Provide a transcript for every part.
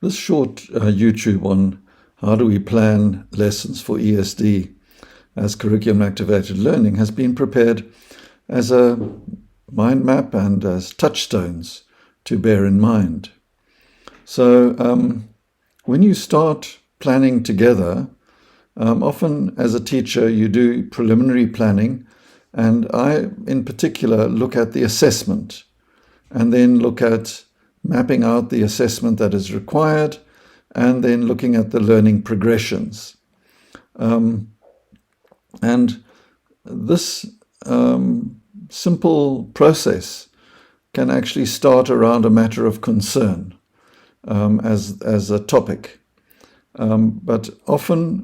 This short YouTube on how do we plan lessons for ESD as curriculum-activated learning has been prepared as a mind map and as touchstones to bear in mind. So when you start planning together, often as a teacher you do preliminary planning, and I in particular look at the assessment and then look at mapping out the assessment that is required, and then looking at the learning progressions. And this simple process can actually start around a matter of concern as a topic. But often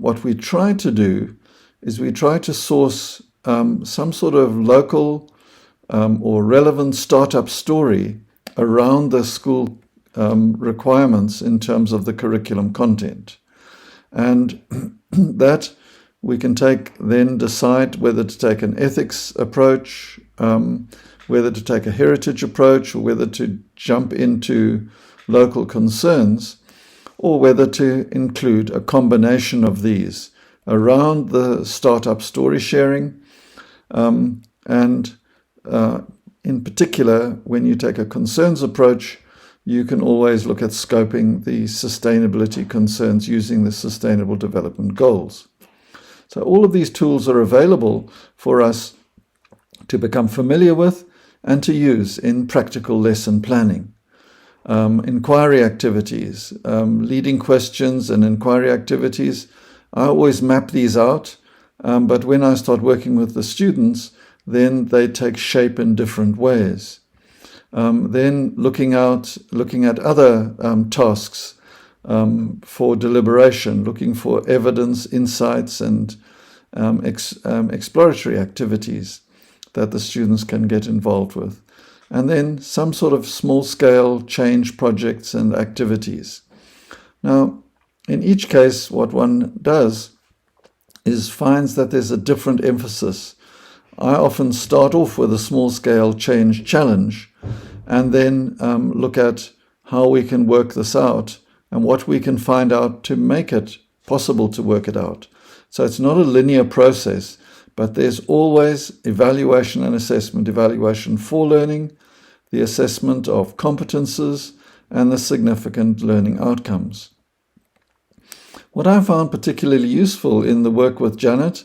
what we try to do is we try to source some sort of local or relevant startup story around the school requirements in terms of the curriculum content. And that we can then decide whether to take an ethics approach, whether to take a heritage approach, or whether to jump into local concerns, or whether to include a combination of these around the startup story sharing. In particular, when you take a concerns approach, you can always look at scoping the sustainability concerns using the Sustainable Development Goals. So all of these tools are available for us to become familiar with and to use in practical lesson planning. Inquiry activities, leading questions and inquiry activities, I always map these out, but when I start working with the students, then they take shape in different ways. Then looking at other tasks for deliberation, looking for evidence, insights, and exploratory activities that the students can get involved with. And then some sort of small-scale change projects and activities. Now, in each case, what one does is finds that there's a different emphasis. I often start off with a small-scale change challenge and then look at how we can work this out and what we can find out to make it possible to work it out. So it's not a linear process, but there's always evaluation and assessment, evaluation for learning, the assessment of competences, and the significant learning outcomes. What I found particularly useful in the work with Janet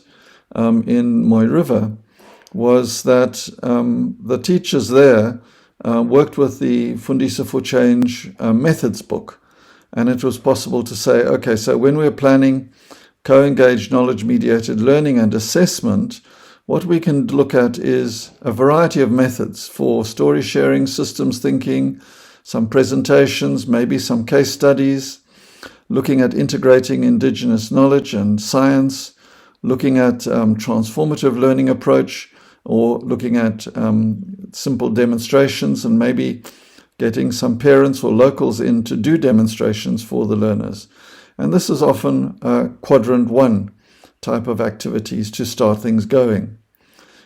in Mooi River was that the teachers there worked with the Fundisa for Change methods book. And it was possible to say, okay, so when we're planning co-engaged knowledge-mediated learning and assessment, what we can look at is a variety of methods for story sharing, systems thinking, some presentations, maybe some case studies, looking at integrating Indigenous knowledge and science, looking at transformative learning approach, or looking at simple demonstrations and maybe getting some parents or locals in to do demonstrations for the learners. And this is often quadrant 1 type of activities to start things going.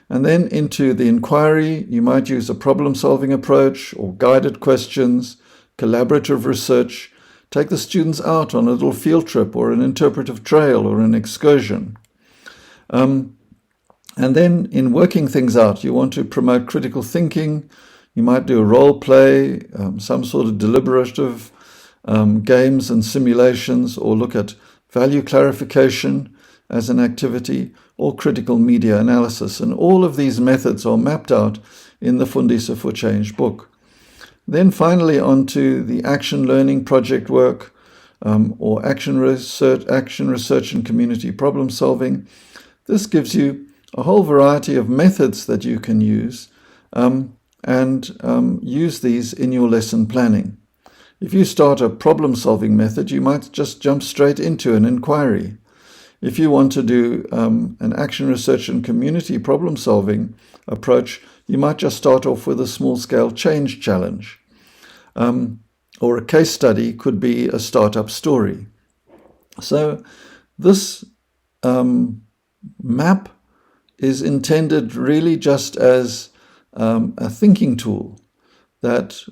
And then into the inquiry, you might use a problem-solving approach or guided questions, collaborative research, take the students out on a little field trip or an interpretive trail or an excursion. And then in working things out, you want to promote critical thinking. You might do a role play, some sort of deliberative games and simulations, or look at value clarification as an activity, or critical media analysis. And all of these methods are mapped out in the Fundisa for Change book. Then finally onto the action learning project work, or action research and community problem solving. This gives you a whole variety of methods that you can use and use these in your lesson planning. If you start a problem-solving method, you might just jump straight into an inquiry. If you want to do an action research and community problem-solving approach, you might just start off with a small-scale change challenge. Or a case study could be a startup story. So this map is intended really just as a thinking tool that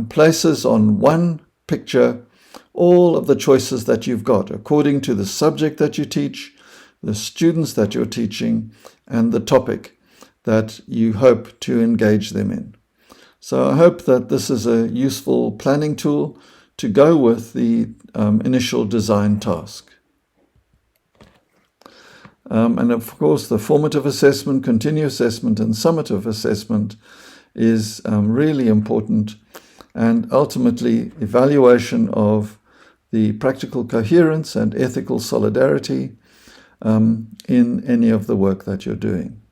places on one picture all of the choices that you've got according to the subject that you teach, the students that you're teaching, and the topic that you hope to engage them in. So I hope that this is a useful planning tool to go with the initial design task. And of course, the formative assessment, continuous assessment, and summative assessment is really important, and ultimately evaluation of the practical coherence and ethical solidarity in any of the work that you're doing.